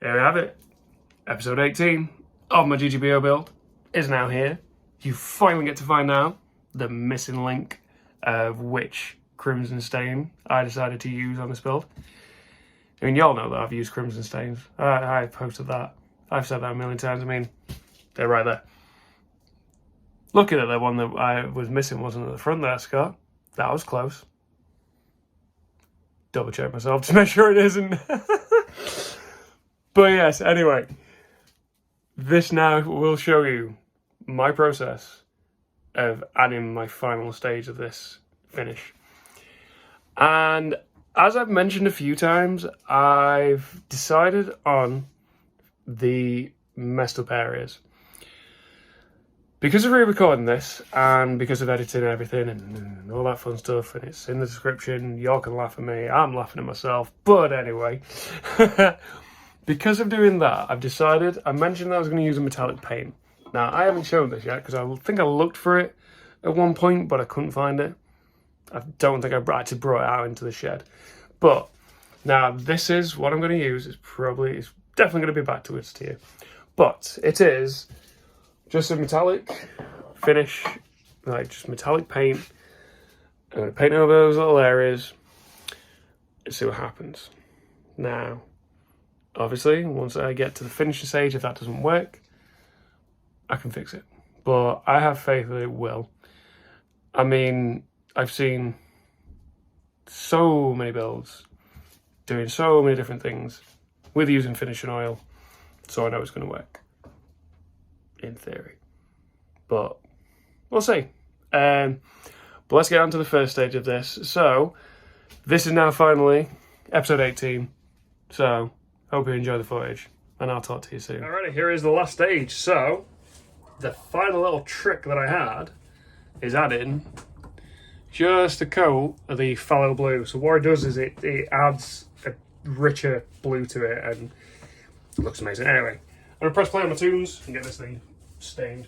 Here we have it. Episode 18 of my GGBO build is now here. You finally get to find out the missing link of which crimson stain I decided to use on this build. I mean, y'all know that I've used crimson stains. I posted that. I've said that a million times. I mean, they're right there. Lucky that the one that I was missing wasn't at the front there, Scott. That was close. Double check myself to make sure it isn't. But yes, anyway. This now will show you my process of adding my final stage of this finish. And as I've mentioned a few times, I've decided on the messed up areas. Because of re-recording this, and because of editing and everything, and all that fun stuff, and it's in the description, y'all can laugh at me, I'm laughing at myself, but anyway. Because of doing that, I've decided, I mentioned that I was going to use a metallic paint. Now, I haven't shown this yet, because I think I looked for it at one point, but I couldn't find it. I don't think I actually brought it out into the shed. But, now, this is what I'm going to use. It's definitely going to be back to it to you. But, it is just a metallic finish, like just metallic paint. I'm going to paint over those little areas and see what happens. Now, obviously, once I get to the finishing stage, if that doesn't work, I can fix it. But I have faith that it will. I mean, I've seen so many builds doing so many different things with using finishing oil, so I know it's going to work. In theory, but we'll see. But let's get on to the first stage of this. So this is now finally episode 18, so hope you enjoy the footage and I'll talk to you soon. Alrighty, here is the last stage. So the final little trick that I had is adding just a coat of the phthalo blue. So what it does is it adds a richer blue to it and it looks amazing. Anyway, I'm going to press play on my tunes and get this thing stained.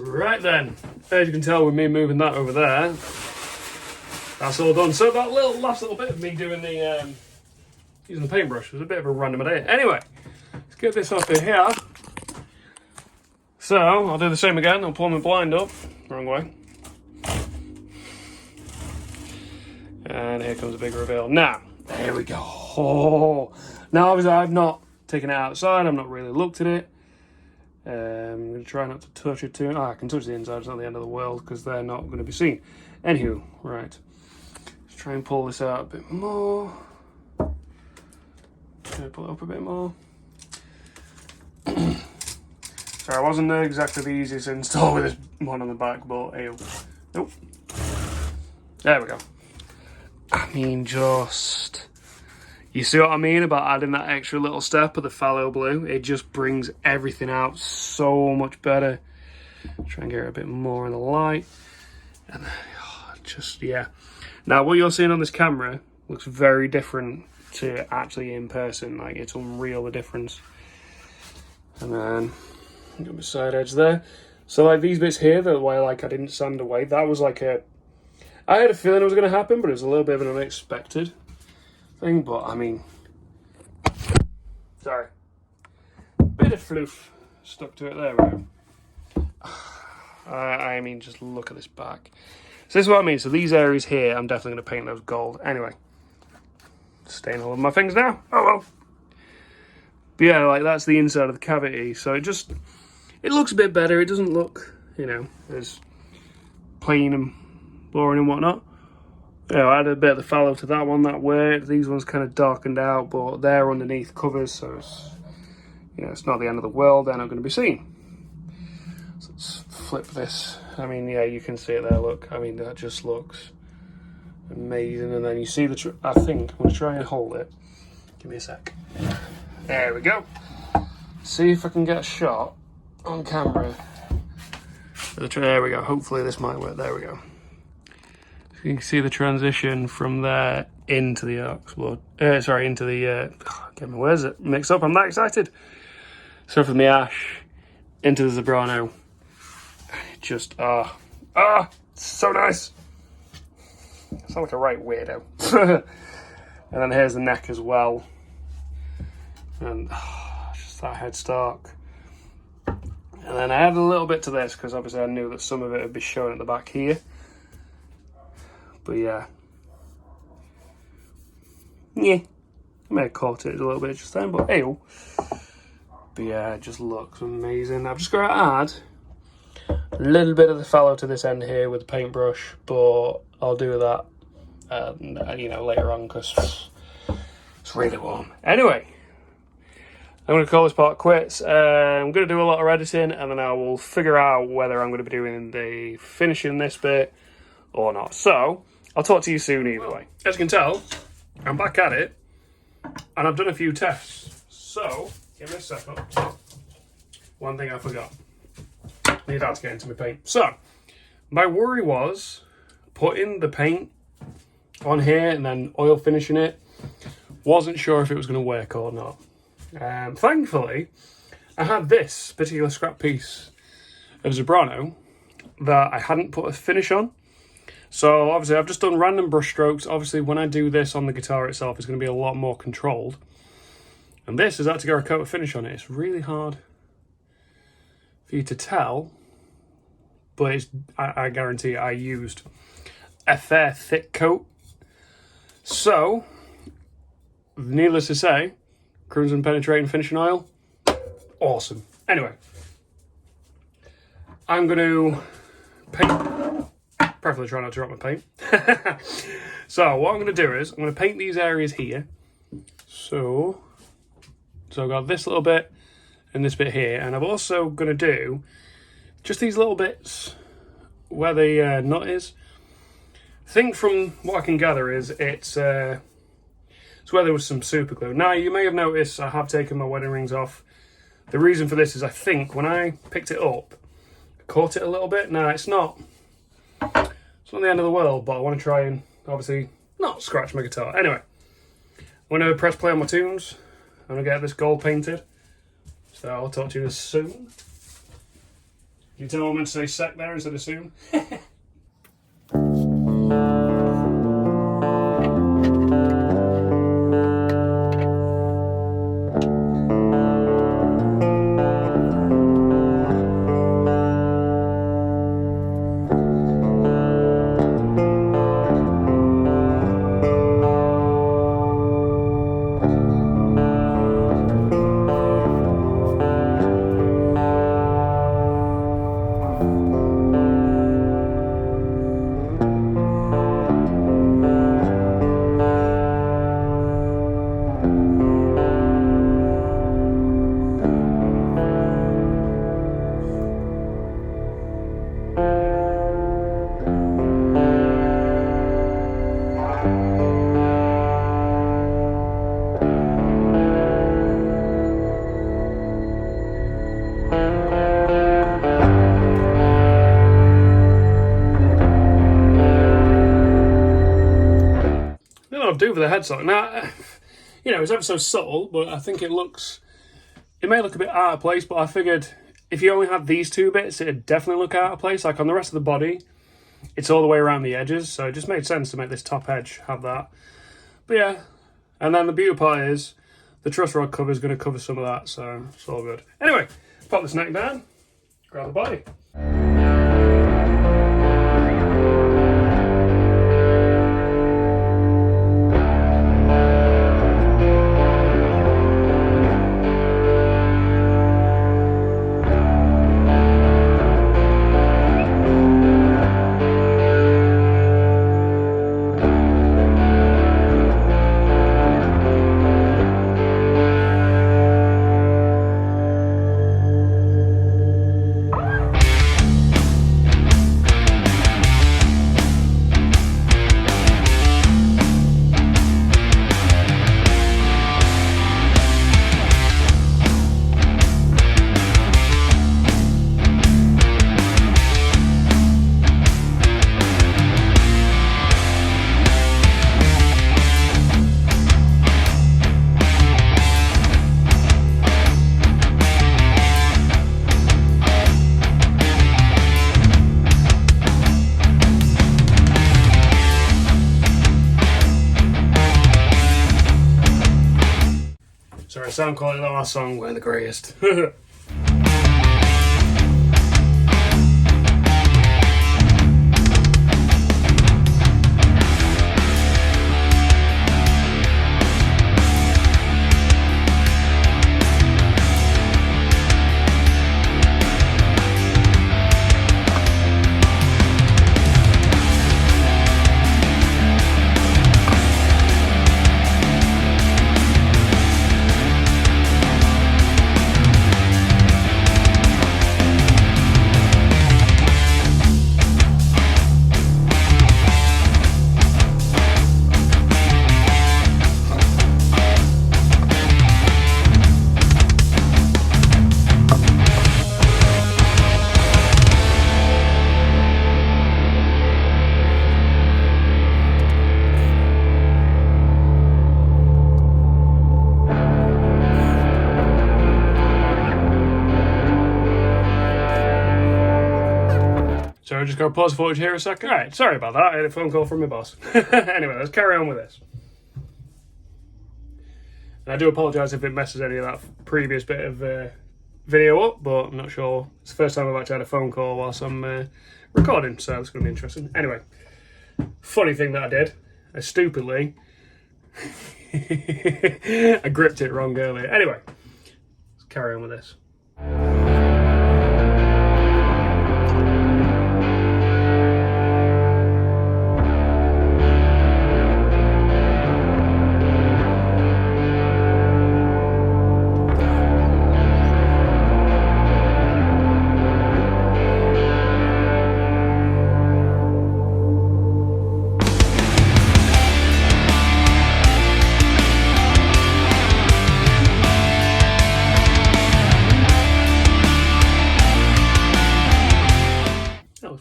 Right then, as you can tell with me moving that over there, that's all done. So that last little bit of me doing the using the paintbrush was a bit of a random idea. Anyway, let's get this off of here. So I'll do the same again. I'll pull my blind up, wrong way, and here comes a big reveal. Now, there we go. Oh. Now obviously I've not taken it outside. I've not really looked at it. I'm going to try not to touch it too. I can touch the inside, it's not the end of the world because they're not going to be seen. Anywho, right. Let's try and pull this out a bit more. Pull it up a bit more. Sorry, I wasn't exactly the easiest to install with this one on the back, but ew. Nope. There we go. I mean, just You see what I mean about adding that extra little step of the phthalo blue? It just brings everything out so much better. Try and get it a bit more in the light. And just, yeah. Now, what you're seeing on this camera looks very different to actually in person. Like, it's unreal, the difference. And then, got my side edge there. So, like, these bits here, the way, like, I didn't sand away, that was like a... I had a feeling it was going to happen, but it was a little bit of an unexpected thing. But, I mean... Sorry. Bit of floof stuck to it there, we go. I mean, just look at this back. So this is what I mean. So these areas here, I'm definitely going to paint those gold. Anyway, staying all over my things now. Oh well. But yeah, like that's the inside of the cavity. So it looks a bit better. It doesn't look, you know, as plain and boring and whatnot. You know, I added a bit of the phthalo to that one that way. These ones kind of darkened out, but they're underneath covers, so it's, you know, it's not the end of the world. They're not going to be seen. So let's flip this. I mean, yeah, you can see it there, look. I mean, that just looks amazing. And then you see the, I think, I'm going to try and hold it. Give me a sec. There we go. See if I can get a shot on camera. There we go. Hopefully this might work. There we go. So you can see the transition from there into the oxboard. Sorry, into the, get my words mixed up. I'm that excited. So from the ash into the Zebrano. Just, so nice. I sound like a right weirdo. And then here's the neck as well. And just that headstock. And then I added a little bit to this because obviously I knew that some of it would be showing at the back here. But yeah. Yeah. I may have caught it a little bit just then, but hey. But yeah, it just looks amazing. I've just got to add a little bit of the phthalo to this end here with the paintbrush, but I'll do that, you know, later on because it's really warm. Anyway, I'm going to call this part quits. I'm going to do a lot of editing, and then I will figure out whether I'm going to be doing the finishing this bit or not. So I'll talk to you soon either way. As you can tell, I'm back at it, and I've done a few tests. So give me a second. One thing I forgot. I need to get into my paint. So, my worry was putting the paint on here and then oil finishing it. Wasn't sure if it was going to work or not. Thankfully, I had this particular scrap piece of Zebrano that I hadn't put a finish on. So, obviously, I've just done random brush strokes. Obviously, when I do this on the guitar itself, it's going to be a lot more controlled. And this is actually got a coat of finish on it. It's really hard for you to tell, but it's, I guarantee I used a fair thick coat. So, needless to say, crimson penetrating finishing oil, awesome. Anyway, I'm going to paint, preferably try not to drop my paint. So what I'm going to do is, I'm going to paint these areas here. So I've got this little bit and this bit here, and I'm also going to do just these little bits where the nut is. I think from what I can gather is it's where there was some super glue. Now you may have noticed I have taken my wedding rings off. The reason for this is I think when I picked it up, I caught it a little bit. Now it's not the end of the world, but I want to try and obviously not scratch my guitar. Anyway, I'm going to press play on my tunes. I'm going to get this gold painted. So I'll talk to you soon. You tell me to say sec there instead of soon. do for the headstock. Now, you know, it's ever so subtle, but I think it may look a bit out of place, but I figured if you only had these two bits, it'd definitely look out of place. Like on the rest of the body, it's all the way around the edges, so it just made sense to make this top edge have that. But yeah, and then the beauty part is the truss rod cover is going to cover some of that, so it's all good. Anyway, pop this neck down, grab the body. Sorry, sound quality of the last song weren't the greatest. So I'm just going to pause footage here a second. Alright, sorry about that, I had a phone call from my boss. Anyway, let's carry on with this. And I do apologise if it messes any of that previous bit of video up, but I'm not sure. It's the first time I've actually had a phone call whilst I'm recording, so it's going to be interesting. Anyway, funny thing that I did, I stupidly, I gripped it wrong earlier. Anyway, let's carry on with this.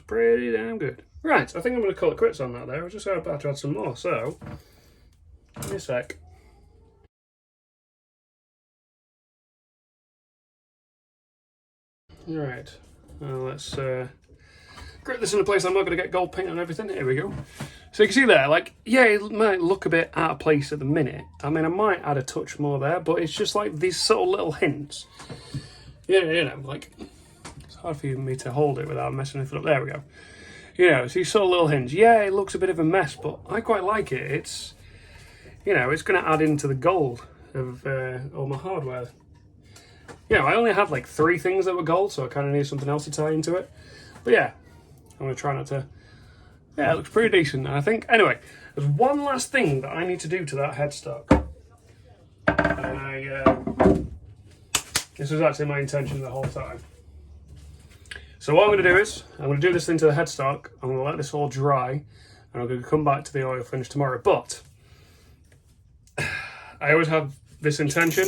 Pretty damn good. Right, I think I'm going to call it quits on that there. I was just about to add some more, so give me a sec. Right, well, let's grip this in a place I'm not going to get gold paint on everything. Here we go. So you can see there, like, yeah, it might look a bit out of place at the minute. I mean, I might add a touch more there, but it's just like these subtle little hints. Yeah, you know, like, it's hard for me to hold it without messing it up. There we go. You know, so you saw little hints. Yeah, it looks a bit of a mess, but I quite like it. It's, you know, it's going to add into the gold of all my hardware. You know, I only had like 3 things that were gold, so I kind of need something else to tie into it. But yeah, I'm going to try not to... Yeah, it looks pretty decent, I think. Anyway, there's one last thing that I need to do to that headstock. And this was actually my intention the whole time. So what I'm going to do is, I'm going to do this thing to the headstock, I'm going to let this all dry, and I'm going to come back to the oil finish tomorrow. But I always have this intention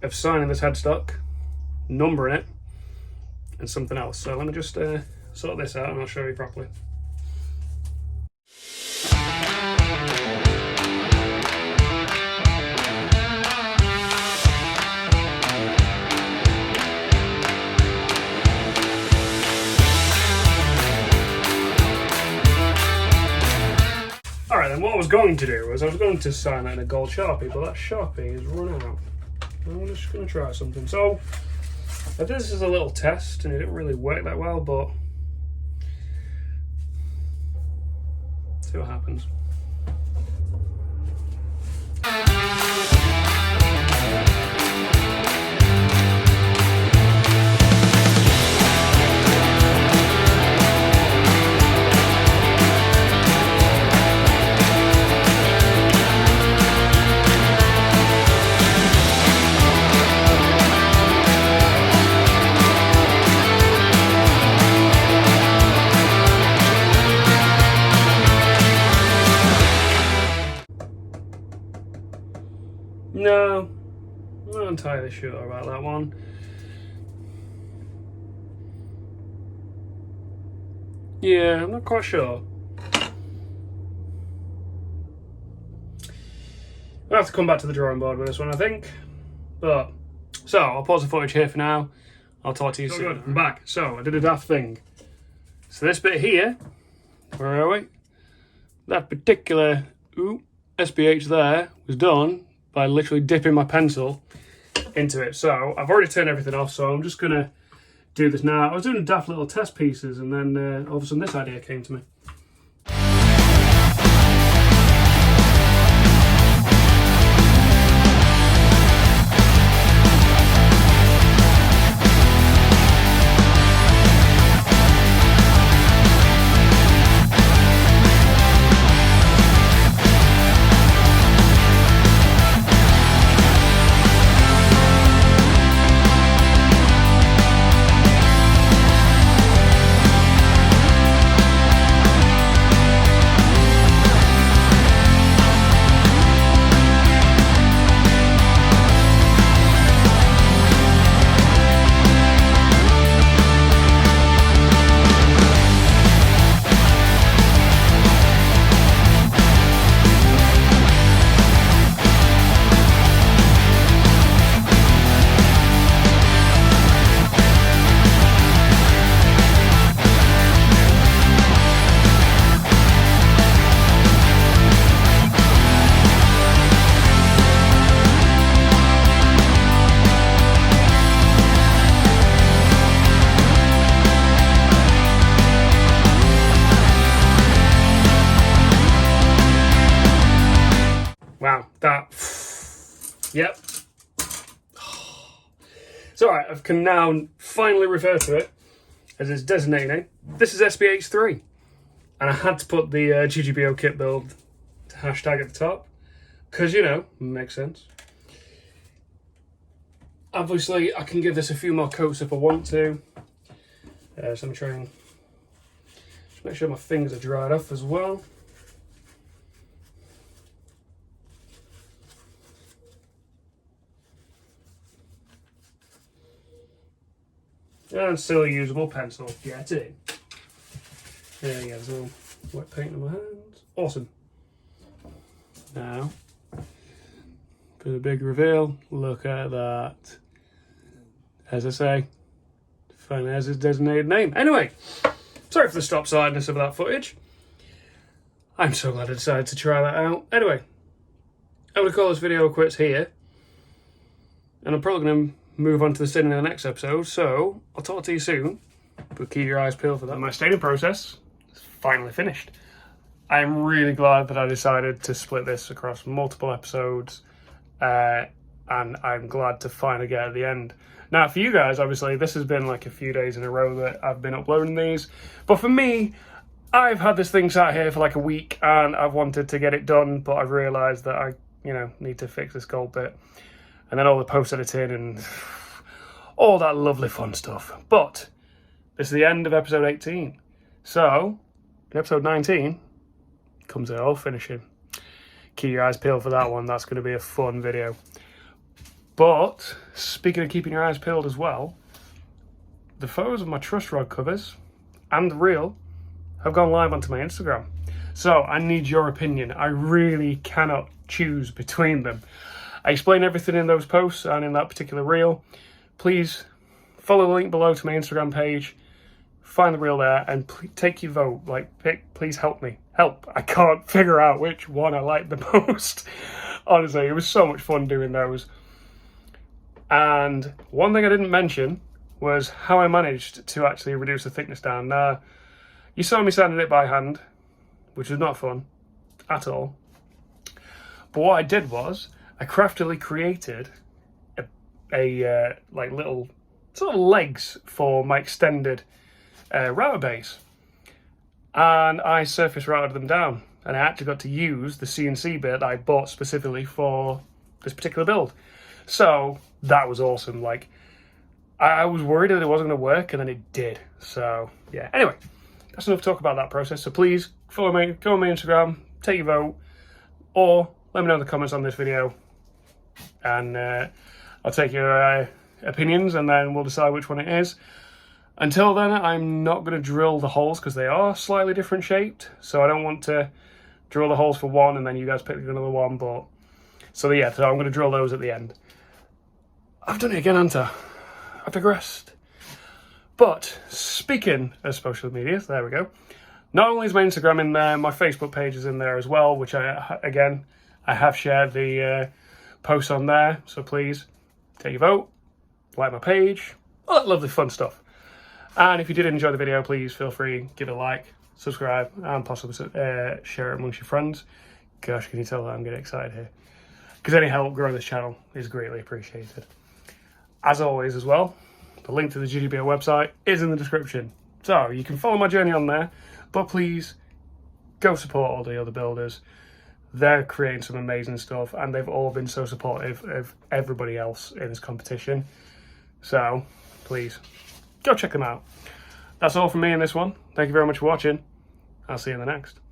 of signing this headstock, numbering it, and something else. So let me just sort this out and I'll show you properly. was going to do was I was going to sign that in a gold Sharpie, but that Sharpie has run out. I'm just going to try something. So I did this as a little test and it didn't really work that well, but see what happens. No, I'm not entirely sure about that one. Yeah, I'm not quite sure. I'll have to come back to the drawing board with this one, I think. But, so, I'll pause the footage here for now. I'll talk to you soon. Good, I'm back. So, I did a daft thing. So this bit here, where are we? That particular SBH there was done by literally dipping my pencil into it. So I've already turned everything off, so I'm just gonna do this now. I was doing daft little test pieces and then all of a sudden this idea came to me. Wow, that, yep. So alright, I can now finally refer to it as its designated name. This is SBH III. And I had to put the GGBO kit build hashtag at the top. Because, you know, makes sense. Obviously, I can give this a few more coats if I want to. So I'm trying to make sure my fingers are dried off as well. And still a usable pencil. Get in. There you go, there's a little wet paint on my hands. Awesome. Now, for the big reveal, look at that. As I say, finally has its designated name. Anyway, sorry for the stop-sightedness of that footage. I'm so glad I decided to try that out. Anyway, I'm going to call this video quits here. And I'm probably going to move on to the staining in the next episode, so I'll talk to you soon, but keep your eyes peeled for that. My staining process is finally finished. I'm really glad that I decided to split this across multiple episodes, and I'm glad to finally get at the end. Now for you guys, obviously this has been like a few days in a row that I've been uploading these, but for me, I've had this thing sat here for like a week and I've wanted to get it done, but I've realised that I, need to fix this gold bit. And then all the post-editing and all that lovely fun stuff. But this is the end of episode 18. So, in episode 19 comes the whole finishing. Keep your eyes peeled for that one. That's going to be a fun video. But, speaking of keeping your eyes peeled as well, the photos of my truss rod covers and the reel have gone live onto my Instagram. So, I need your opinion. I really cannot choose between them. I explain everything in those posts and in that particular reel. Please follow the link below to my Instagram page, find the reel there, and take your vote. Please help me. help. I can't figure out which one I like the most. Honestly, it was so much fun doing those. And one thing I didn't mention was how I managed to actually reduce the thickness down. Now, you saw me sanding it by hand, which was not fun at all. But what I did was I craftily created a like little sort of legs for my extended router base, and I surface routed them down, and I actually got to use the CNC bit that I bought specifically for this particular build. So that was awesome. Like, I was worried that it wasn't going to work, and then it did. So yeah, anyway, that's enough talk about that process. So please follow me, go on my Instagram, take your vote, or let me know in the comments on this video, and I'll take your opinions, and then we'll decide which one it is. Until then, I'm not going to drill the holes because they are slightly different shaped, so I don't want to drill the holes for one and then you guys pick another one. But so yeah, so I'm going to drill those at the end. I've done it again, haven't I? I've digressed. But speaking of social media, there we go. Not only is my Instagram in there, my Facebook page is in there as well, which I have shared the posts on there. So please take your vote, like my page, all that lovely fun stuff. And if you did enjoy the video, please feel free, give it a like, subscribe, and possibly share it amongst your friends. Gosh, can you tell that I'm getting excited here? Because any help growing this channel is greatly appreciated. As always as well, the link to the GGBO website is in the description. So you can follow my journey on there, but please go support all the other builders. They're creating some amazing stuff, and they've all been so supportive of everybody else in this competition. So please, go check them out. That's all from me in this one. Thank you very much for watching. I'll see you in the next.